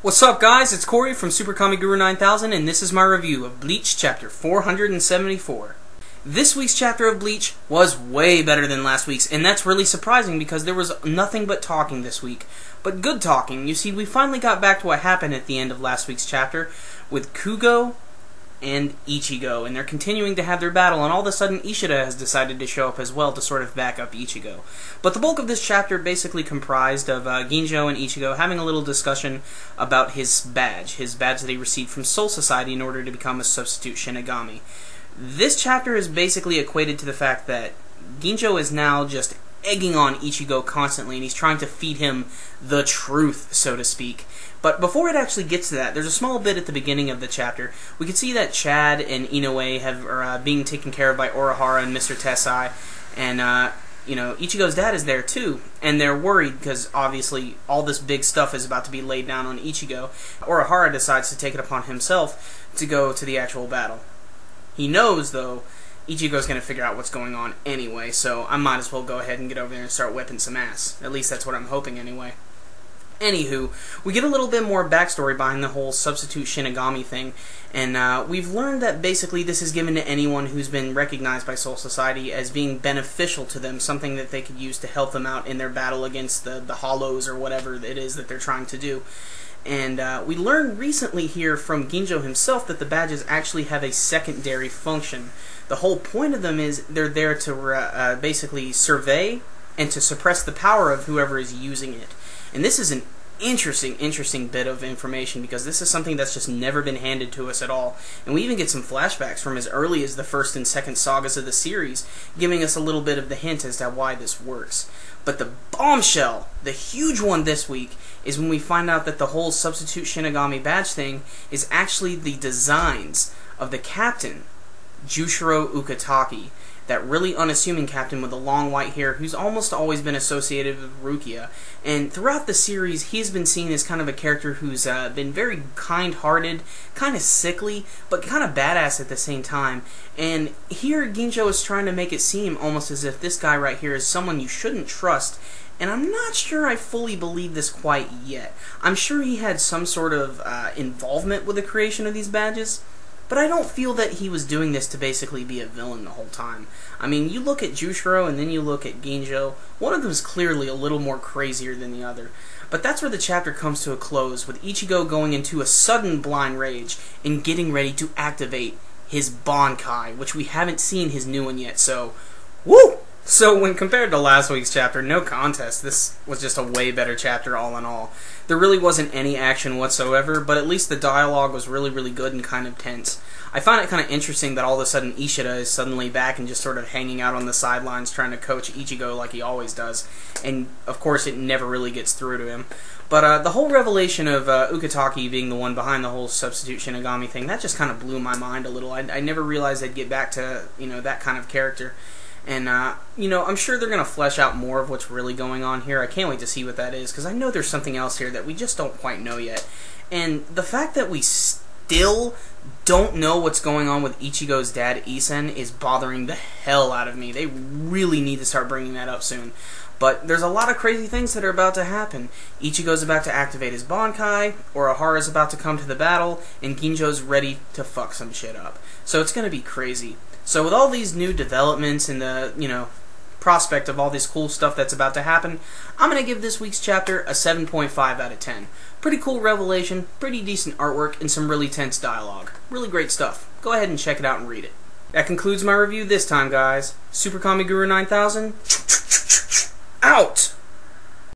What's up, guys? It's Corey from SuperKamiGuru9000, and this is my review of Bleach Chapter 474. This week's chapter of Bleach was way better than last week's, and that's really surprising because there was nothing but talking this week. But good talking. You see, we finally got back to what happened at the end of last week's chapter with Kugo and Ichigo, and they're continuing to have their battle, and all of a sudden Ishida has decided to show up as well to sort of back up Ichigo. But the bulk of this chapter basically comprised of Ginjo and Ichigo having a little discussion about his badge that he received from Soul Society in order to become a substitute Shinigami. This chapter is basically equated to the fact that Ginjo is now just egging on Ichigo constantly, and he's trying to feed him the truth, so to speak. But before it actually gets to that, there's a small bit at the beginning of the chapter. We can see that Chad and Inoue are being taken care of by Urahara and Mr. Tessai, and Ichigo's dad is there too, and they're worried because obviously all this big stuff is about to be laid down on Ichigo. Urahara decides to take it upon himself to go to the actual battle. He knows, though, Ichigo's going to figure out what's going on anyway, so I might as well go ahead and get over there and start whipping some ass. At least that's what I'm hoping anyway. Anywho, we get a little bit more backstory behind the whole substitute Shinigami thing, and we've learned that basically this is given to anyone who's been recognized by Soul Society as being beneficial to them, something that they could use to help them out in their battle against the Hollows or whatever it is that they're trying to do. And we learned recently here from Ginjo himself that the badges actually have a secondary function. The whole point of them is they're there to basically survey and to suppress the power of whoever is using it. And this is an interesting bit of information because this is something that's just never been handed to us at all. And we even get some flashbacks from as early as the first and second sagas of the series, giving us a little bit of the hint as to why this works. But the bombshell, the huge one this week, is when we find out that the whole substitute Shinigami badge thing is actually the designs of the captain, Jushiro Ukitake, that really unassuming captain with the long white hair who's almost always been associated with Rukia. And throughout the series, he's been seen as kind of a character who's been very kind-hearted, kind of sickly, but kind of badass at the same time. And here, Ginjo is trying to make it seem almost as if this guy right here is someone you shouldn't trust. And I'm not sure I fully believe this quite yet. I'm sure he had some sort of involvement with the creation of these badges, but I don't feel that he was doing this to basically be a villain the whole time. I mean, you look at Jushiro and then you look at Ginjo, one of them is clearly a little more crazier than the other. But that's where the chapter comes to a close, with Ichigo going into a sudden blind rage and getting ready to activate his Bankai, which we haven't seen his new one yet, so woo! So when compared to last week's chapter, no contest, this was just a way better chapter all in all. There really wasn't any action whatsoever, but at least the dialogue was really good and kind of tense. I find it kind of interesting that all of a sudden Ishida is suddenly back and just sort of hanging out on the sidelines trying to coach Ichigo like he always does, and of course it never really gets through to him. But the whole revelation of Ukitake being the one behind the whole substitute Shinigami thing, that just kind of blew my mind a little. I never realized they'd get back to, that kind of character. And, I'm sure they're going to flesh out more of what's really going on here. I can't wait to see what that is, because I know there's something else here that we just don't quite know yet. And the fact that we still don't know what's going on with Ichigo's dad, Isen, is bothering the hell out of me. They really need to start bringing that up soon. But there's a lot of crazy things that are about to happen. Ichigo's about to activate his Bankai, Urahara's about to come to the battle, and Ginjo's ready to fuck some shit up. So it's going to be crazy. So with all these new developments and the, prospect of all this cool stuff that's about to happen, I'm going to give this week's chapter a 7.5 out of 10. Pretty cool revelation, pretty decent artwork, and some really tense dialogue. Really great stuff. Go ahead and check it out and read it. That concludes my review this time, guys. SuperKamiGuru9000, out!